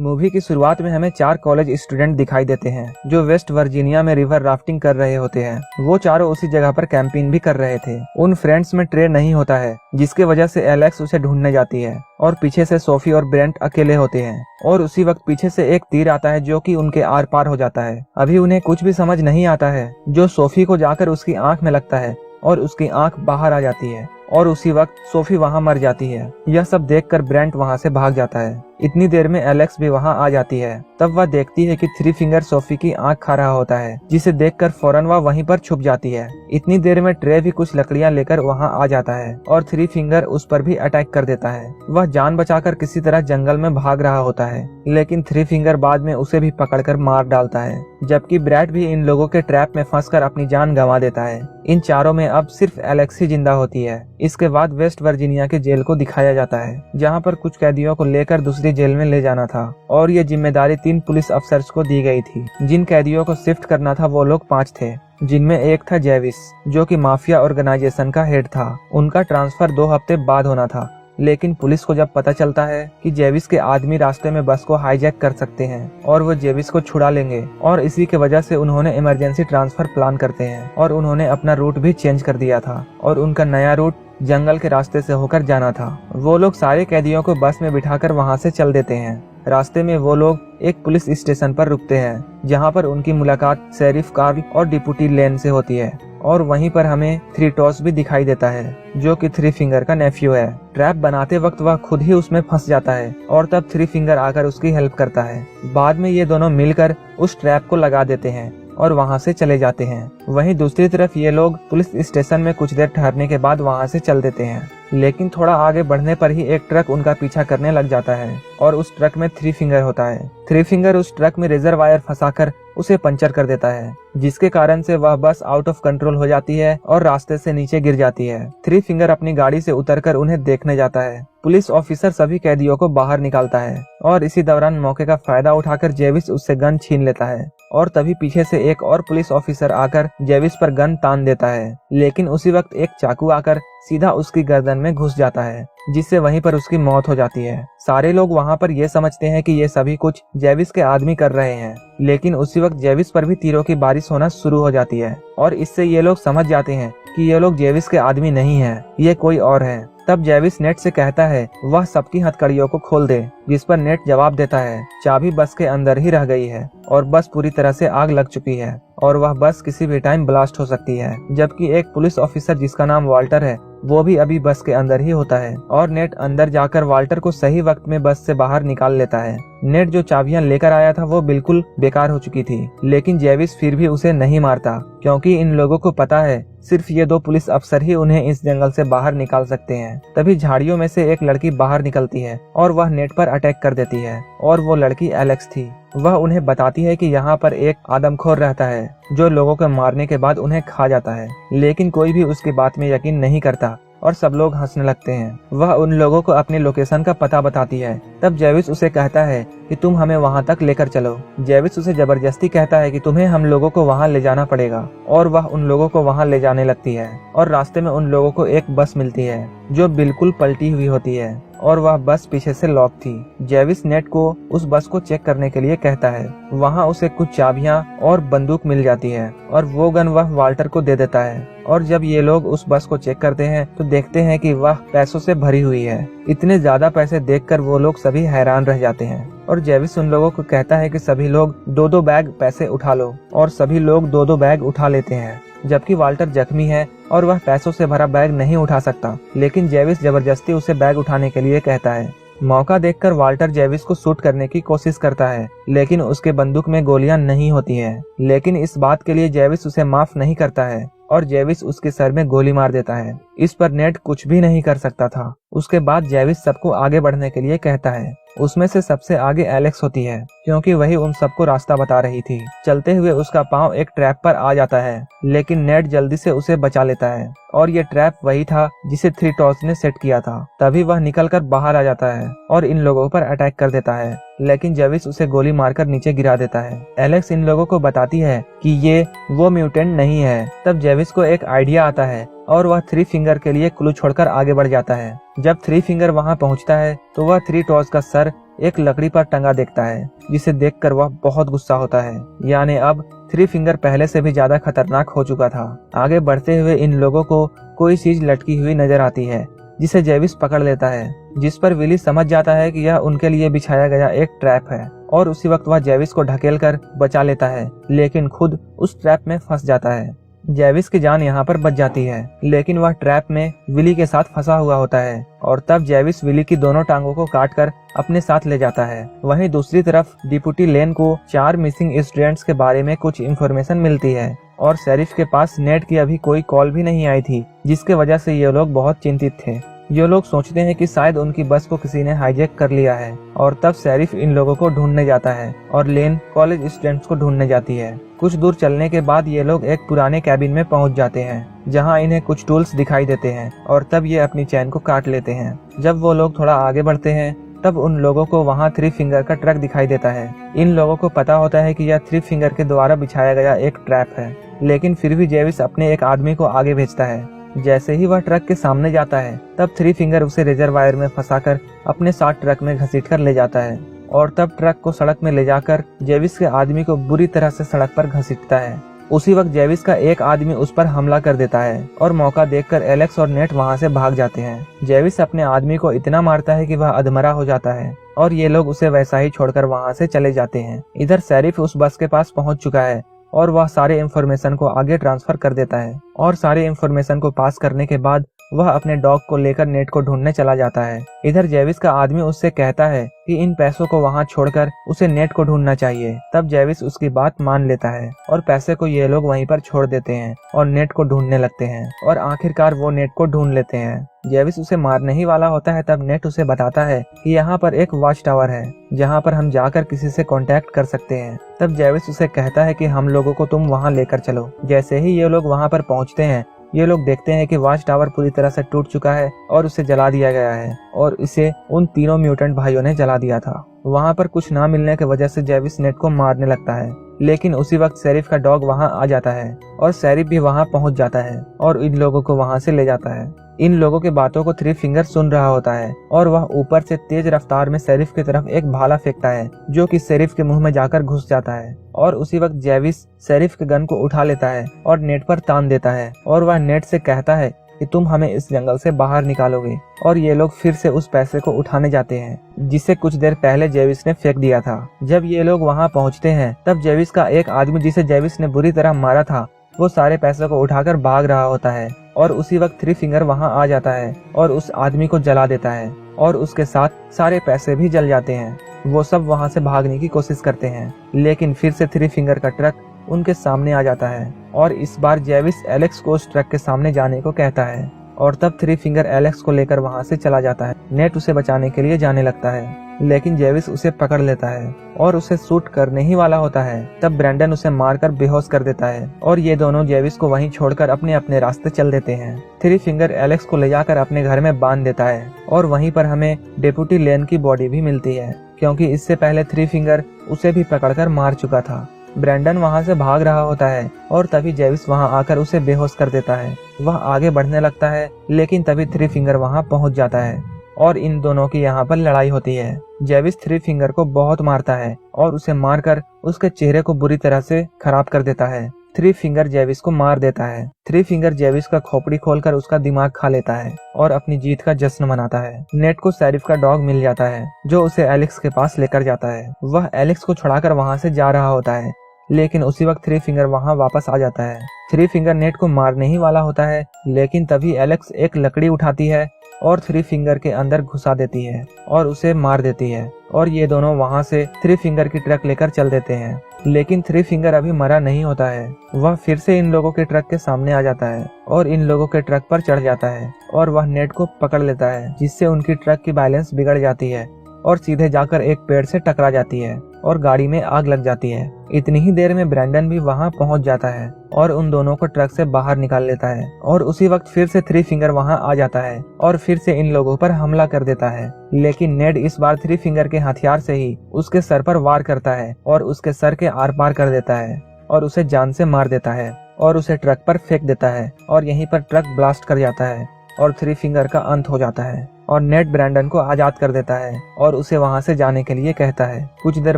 Movie की शुरुआत में हमें 4 कॉलेज स्टूडेंट दिखाई देते हैं जो वेस्ट वर्जीनिया में रिवर राफ्टिंग कर रहे होते हैं। वो चारों उसी जगह पर कैंपिंग भी कर रहे थे। उन फ्रेंड्स में ट्रे नहीं होता है, जिसकी वजह से एलेक्स उसे ढूंढने जाती है और पीछे से सोफी और ब्रेंट अकेले होते हैं। और उसी वक्त पीछे से एक तीर आता है जो कि उनके आर पार हो जाता है। अभी उन्हें कुछ भी समझ नहीं आता है, जो सोफी को जाकर उसकी आंख में लगता है और उसकी आंख बाहर आ जाती है और उसी वक्त सोफी वहां मर जाती है। यह सब देखकर ब्रेंट वहां से भाग जाता है। इतनी देर में एलेक्स भी वहां आ जाती है। तब वह देखती है कि थ्री फिंगर सोफी की आंख खा रहा होता है, जिसे देखकर फौरन वह वहीं पर छुप जाती है। इतनी देर में ट्रे भी कुछ लकड़ियां लेकर वहां आ जाता है और थ्री फिंगर उस पर भी अटैक कर देता है। वह जान बचाकर किसी तरह जंगल में भाग रहा होता है, लेकिन थ्री फिंगर बाद में उसे भी पकड़कर मार डालता है, जबकि ब्रैड भी इन लोगों के ट्रैप में फंसकर अपनी जान गंवा देता है। इन चारों में अब सिर्फ एलेक्स ही जिंदा होती है। इसके बाद वेस्ट वर्जीनिया के जेल को दिखाया जाता है, जहां पर कुछ कैदियों को लेकर दूसरी जेल में ले जाना था और ये जिम्मेदारी 3 पुलिस अफसर्स को दी गई थी। जिन कैदियों को शिफ्ट करना था वो लोग 5 थे, जिनमें एक था जेविस, जो कि माफिया ऑर्गेनाइजेशन का हेड था। उनका ट्रांसफर 2 हफ्ते बाद होना था, लेकिन पुलिस को जब पता चलता है कि जेविस के आदमी रास्ते में बस को हाईजैक कर सकते हैं और वो जेविस को छुड़ा लेंगे, और इसी के वजह से उन्होंने इमरजेंसी ट्रांसफर प्लान करते हैं और उन्होंने अपना रूट भी चेंज कर दिया था और उनका नया रूट जंगल के रास्ते से होकर जाना था। वो लोग सारे कैदियों को बस में बिठाकर वहां से चल देते हैं। रास्ते में वो लोग एक पुलिस स्टेशन पर रुकते हैं, जहां पर उनकी मुलाकात शेरिफ कार्ल और डिप्टी लेन से होती है और वहीं पर हमें थ्री टॉस भी दिखाई देता है, जो कि थ्री फिंगर का नेफ्यू है। ट्रैप बनाते वक्त वह खुद ही उसमें फंस जाता है और तब थ्री फिंगर आकर उसकी हेल्प करता है। बाद में ये दोनों मिलकर उस ट्रैप को लगा देते हैं और वहां से चले जाते हैं। वहीं दूसरी तरफ ये लोग पुलिस स्टेशन में कुछ देर ठहरने के बाद वहां से चल देते हैं, लेकिन थोड़ा आगे बढ़ने पर ही एक ट्रक उनका पीछा करने लग जाता है और उस ट्रक में थ्री फिंगर होता है। थ्री फिंगर उस ट्रक में रेजर वायर फंसाकर उसे पंचर कर देता है, जिसके कारण से वह बस आउट ऑफ कंट्रोल हो जाती है और रास्ते से नीचे गिर जाती है। थ्री फिंगर अपनी गाड़ी से उतरकर उन्हें देखने जाता है। पुलिस ऑफिसर सभी कैदियों को बाहर निकालता है और इसी दौरान मौके का फायदा उठाकर जेविस उससे गन छीन लेता है और तभी पीछे से एक और पुलिस ऑफिसर आकर जेविस पर गन तान देता है, लेकिन उसी वक्त एक चाकू आकर सीधा उसकी गर्दन में घुस जाता है, जिससे वहीं पर उसकी मौत हो जाती है। सारे लोग वहां पर ये समझते हैं कि ये सभी कुछ जेविस के आदमी कर रहे हैं, लेकिन उसी वक्त जेविस पर भी तीरों की बारिश होना शुरू हो जाती है और इससे ये लोग समझ जाते हैं कि ये लोग जेविस के आदमी नहीं है, ये कोई और है। तब जेविस नेट से कहता है वह सबकी हथकड़ियों को खोल दे, जिस पर नेट जवाब देता है चाबी बस के अंदर ही रह गई है और बस पूरी तरह से आग लग चुकी है और वह बस किसी भी टाइम ब्लास्ट हो सकती है। जबकि एक पुलिस ऑफिसर जिसका नाम वाल्टर है वो भी अभी बस के अंदर ही होता है और नेट अंदर जाकर वाल्टर को सही वक्त में बस से बाहर निकाल लेता है। नेट जो चाबियां लेकर आया था वो बिल्कुल बेकार हो चुकी थी, लेकिन जेविस फिर भी उसे नहीं मारता, क्योंकि इन लोगों को पता है सिर्फ ये 2 पुलिस अफसर ही उन्हें इस जंगल से बाहर निकाल सकते हैं। तभी झाड़ियों में से एक लड़की बाहर निकलती है और वह नेट पर अटैक कर देती है और वो लड़की एलेक्स थी। वह उन्हें बताती है कि यहाँ पर एक आदमखोर रहता है जो लोगों को मारने के बाद उन्हें खा जाता है, लेकिन कोई भी उसकी बात में यकीन नहीं करता और सब लोग हंसने लगते हैं। वह उन लोगों को अपनी लोकेशन का पता बताती है। तब जेविस उसे कहता है कि तुम हमें वहां तक लेकर चलो। जेविस उसे जबरदस्ती कहता है कि तुम्हें हम लोगों को वहां ले जाना पड़ेगा और वह उन लोगों को वहां ले जाने लगती है और रास्ते में उन लोगों को एक बस मिलती है जो बिल्कुल पलटी हुई होती है और वह बस पीछे से लॉक थी। जेविस नेट को उस बस को चेक करने के लिए कहता है। वहां उसे कुछ चाबियां और बंदूक मिल जाती है और वो गन वह वाल्टर को दे देता है और जब ये लोग उस बस को चेक करते हैं तो देखते हैं कि वह पैसों से भरी हुई है। इतने ज्यादा पैसे देखकर वो लोग सभी हैरान रह जाते हैं और जेविस उन लोगों को कहता है कि सभी लोग 2-2 बैग पैसे उठा लो और सभी लोग 2-2 बैग उठा लेते हैं, जबकि वाल्टर जख्मी है और वह पैसों से भरा बैग नहीं उठा सकता, लेकिन जेविस जबरदस्ती उसे बैग उठाने के लिए कहता है। मौका देखकर वाल्टर जेविस को शूट करने की कोशिश करता है, लेकिन उसके बंदूक में गोलियां नहीं होती है, लेकिन इस बात के लिए जेविस उसे माफ नहीं करता है और जेविस उसके सर में गोली मार देता है। इस पर नेट कुछ भी नहीं कर सकता था। उसके बाद जेविस सबको आगे बढ़ने के लिए कहता है। उसमें से सबसे आगे एलेक्स होती है, क्योंकि वही उन सबको रास्ता बता रही थी। चलते हुए उसका पांव एक ट्रैप पर आ जाता है, लेकिन नेट जल्दी से उसे बचा लेता है और ये ट्रैप वही था जिसे थ्री टॉस ने सेट किया था। तभी वह निकलकर बाहर आ जाता है और इन लोगों पर अटैक कर देता है, लेकिन जेविस उसे गोली मारकर नीचे गिरा देता है। एलेक्स इन लोगों को बताती है कि ये वो म्यूटेंट नहीं है। तब जेविस को एक आइडिया आता है और वह थ्री फिंगर के लिए क्लू छोड़कर आगे बढ़ जाता है। जब थ्री फिंगर वहां पहुंचता है तो वह थ्री टॉस का सर एक लकड़ी पर टंगा देखता है, जिसे देखकर वह बहुत गुस्सा होता है। यानी अब थ्री फिंगर पहले से भी ज्यादा खतरनाक हो चुका था। आगे बढ़ते हुए इन लोगों को कोई चीज लटकी हुई नजर आती है, जिसे जेविस पकड़ लेता है, जिस पर विली समझ जाता है कि यह उनके लिए बिछाया गया एक ट्रैप है। और उसी वक्त वह जेविस को ढकेल कर बचा लेता है, लेकिन खुद उस ट्रैप में फंस जाता है। जेविस की जान यहाँ पर बच जाती है, लेकिन वह ट्रैप में विली के साथ फंसा हुआ होता है। और तब जेविस विली की दोनों टांगों को काटकर अपने साथ ले जाता है। वहीं दूसरी तरफ डिप्टी लेन को 4 मिसिंग स्टूडेंट्स के बारे में कुछ इन्फॉर्मेशन मिलती है और शेरिफ के पास नेट की अभी कोई कॉल भी नहीं आई थी, जिसके वजह से ये लोग बहुत चिंतित थे। ये लोग सोचते हैं कि शायद उनकी बस को किसी ने हाईजैक कर लिया है। और तब शेरिफ इन लोगों को ढूंढने जाता है और लेन कॉलेज स्टूडेंट्स को ढूंढने जाती है। कुछ दूर चलने के बाद ये लोग एक पुराने कैबिन में पहुंच जाते हैं, जहां इन्हें कुछ टूल्स दिखाई देते हैं और तब ये अपनी चैन को काट लेते हैं। जब वो लोग थोड़ा आगे बढ़ते हैं तब उन लोगों को वहां थ्री फिंगर का ट्रक दिखाई देता है। इन लोगों को पता होता है कि यह थ्री फिंगर के द्वारा बिछाया गया एक ट्रैप है, लेकिन फिर भी जेविस अपने एक आदमी को आगे भेजता है। जैसे ही वह ट्रक के सामने जाता है तब थ्री फिंगर उसे रिजर्वायर में फंसाकर अपने साथ ट्रक में घसीट कर ले जाता है। और तब ट्रक को सड़क में ले जाकर जेविस के आदमी को बुरी तरह से सड़क पर घसीटता है। उसी वक्त जेविस का एक आदमी उस पर हमला कर देता है और मौका देखकर एलेक्स और नेट वहां से भाग जाते हैं। जेविस अपने आदमी को इतना मारता है कि वह अधमरा हो जाता है और ये लोग उसे वैसा ही छोड़कर वहां से चले जाते हैं। इधर शेरिफ उस बस के पास पहुंच चुका है और वह सारे इंफॉर्मेशन को आगे ट्रांसफर कर देता है। और सारे इंफॉर्मेशन को पास करने के बाद वह अपने डॉग को लेकर नेट को ढूंढने चला जाता है। इधर जेविस का आदमी उससे कहता है कि इन पैसों को वहां छोड़कर उसे नेट को ढूंढना चाहिए। तब जेविस उसकी बात मान लेता है और पैसे को ये लोग वहीं पर छोड़ देते हैं और नेट को ढूंढने लगते हैं और आखिरकार वो नेट को ढूंढ लेते हैं। जेविस उसे मारने ही वाला होता है तब नेट उसे बताता है कि यहाँ पर एक वॉच टावर है, जहाँ पर हम जाकर किसी से कांटेक्ट कर सकते हैं। तब जेविस उसे कहता है कि हम लोगों को तुम वहाँ लेकर चलो। जैसे ही ये लोग वहाँ पर पहुँचते हैं ये लोग देखते हैं कि वॉच टावर पूरी तरह से टूट चुका है और उसे जला दिया गया है और इसे उन तीनों म्यूटेंट भाइयों ने जला दिया था। वहाँ पर कुछ ना मिलने की वजह से जेविस नेट को मारने लगता है, लेकिन उसी वक्त शेरिफ का डॉग वहाँ आ जाता है और शेरिफ भी वहाँ पहुँच जाता है और इन लोगों को वहाँ से ले जाता है। इन लोगों की बातों को थ्री फिंगर सुन रहा होता है और वह ऊपर से तेज रफ्तार में शेरिफ की तरफ एक भाला फेंकता है, जो कि शेरिफ के मुंह में जाकर घुस जाता है। और उसी वक्त जेविस शेरिफ के गन को उठा लेता है और नेट पर तान देता है और वह नेट से कहता है कि तुम हमें इस जंगल से बाहर निकालोगे। और ये लोग फिर से उस पैसे को उठाने जाते हैं, जिसे कुछ देर पहले जेविस ने फेंक दिया था। जब ये लोग वहाँ पहुँचते हैं तब जेविस का एक आदमी, जिसे जेविस ने बुरी तरह मारा था, वो सारे पैसों को उठाकर भाग रहा होता है। और उसी वक्त थ्री फिंगर वहाँ आ जाता है और उस आदमी को जला देता है और उसके साथ सारे पैसे भी जल जाते हैं। वो सब वहाँ से भागने की कोशिश करते हैं, लेकिन फिर से थ्री फिंगर का ट्रक उनके सामने आ जाता है और इस बार जेविस एलेक्स को उस ट्रक के सामने जाने को कहता है। और तब थ्री फिंगर एलेक्स को लेकर वहाँ से चला जाता है। नेट उसे बचाने के लिए जाने लगता है, लेकिन जेविस उसे पकड़ लेता है और उसे शूट करने ही वाला होता है। तब ब्रैंडन उसे मारकर बेहोश कर देता है और ये दोनों जेविस को वहीं छोड़कर अपने अपने रास्ते चल देते हैं। थ्री फिंगर एलेक्स को ले जाकर अपने घर में बांध देता है और वहीं पर हमें डिप्टी लेन की बॉडी भी मिलती है, क्योंकि इससे पहले थ्री फिंगर उसे भी पकड़कर मार चुका था। ब्रैंडन वहां से भाग रहा होता है और तभी जेविस वहां आकर उसे बेहोश कर देता है। वह आगे बढ़ने लगता है, लेकिन तभी थ्री फिंगर वहां पहुंच जाता है और इन दोनों की यहाँ पर लड़ाई होती है। जेविस थ्री फिंगर को बहुत मारता है और उसे मारकर उसके चेहरे को बुरी तरह से खराब कर देता है। थ्री फिंगर जेविस को मार देता है। थ्री फिंगर जेविस का खोपड़ी खोलकर उसका दिमाग खा लेता है और अपनी जीत का जश्न मनाता है। नेट को शेरिफ का डॉग मिल जाता है, जो उसे एलेक्स के पास लेकर जाता है। वह एलेक्स को छुड़ाकर वहां से जा रहा होता है, लेकिन उसी वक्त थ्री फिंगर वहां वापस आ जाता है। थ्री फिंगर नेट को मारने ही वाला होता है, लेकिन तभी एलेक्स एक लकड़ी उठाती है और थ्री फिंगर के अंदर घुसा देती है और उसे मार देती है। और ये दोनों वहां से थ्री फिंगर की ट्रक लेकर चल देते हैं, लेकिन थ्री फिंगर अभी मरा नहीं होता है। वह फिर से इन लोगों के ट्रक के सामने आ जाता है और इन लोगों के ट्रक पर चढ़ जाता है और वह नेट को पकड़ लेता है, जिससे उनकी ट्रक की बैलेंस बिगड़ जाती है और सीधे जाकर एक पेड़ से टकरा जाती है और गाड़ी में आग लग जाती है। इतनी ही देर में ब्रैंडन भी वहां पहुंच जाता है और उन दोनों को ट्रक से बाहर निकाल लेता है। और उसी वक्त फिर से थ्री फिंगर वहां आ जाता है और फिर से इन लोगों पर हमला कर देता है, लेकिन नेड इस बार थ्री फिंगर के हथियार से ही उसके सर पर वार करता है और उसके सर के आर पार कर देता है और उसे जान से मार देता है और उसे ट्रक पर फेंक देता है और यहीं पर ट्रक ब्लास्ट कर जाता है और थ्री फिंगर का अंत हो जाता है। और नेड ब्रैंडन को आजाद कर देता है और उसे वहां से जाने के लिए कहता है। कुछ देर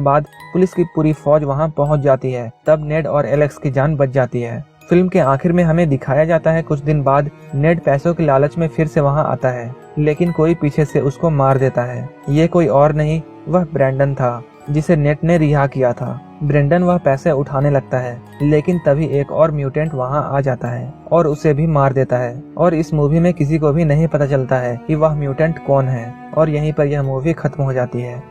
बाद पुलिस की पूरी फौज वहां पहुंच जाती है। तब नेड और एलेक्स की जान बच जाती है। फिल्म के आखिर में हमें दिखाया जाता है कुछ दिन बाद नेड पैसों के लालच में फिर से वहां आता है, लेकिन कोई पीछे से उसको मार देता है। ये कोई और नहीं, वह ब्रैंडन था जिसे नेड ने रिहा किया था। ब्रैंडन वह पैसे उठाने लगता है, लेकिन तभी एक और म्यूटेंट वहां आ जाता है और उसे भी मार देता है। और इस मूवी में किसी को भी नहीं पता चलता है कि वह म्यूटेंट कौन है और यहीं पर यह मूवी खत्म हो जाती है।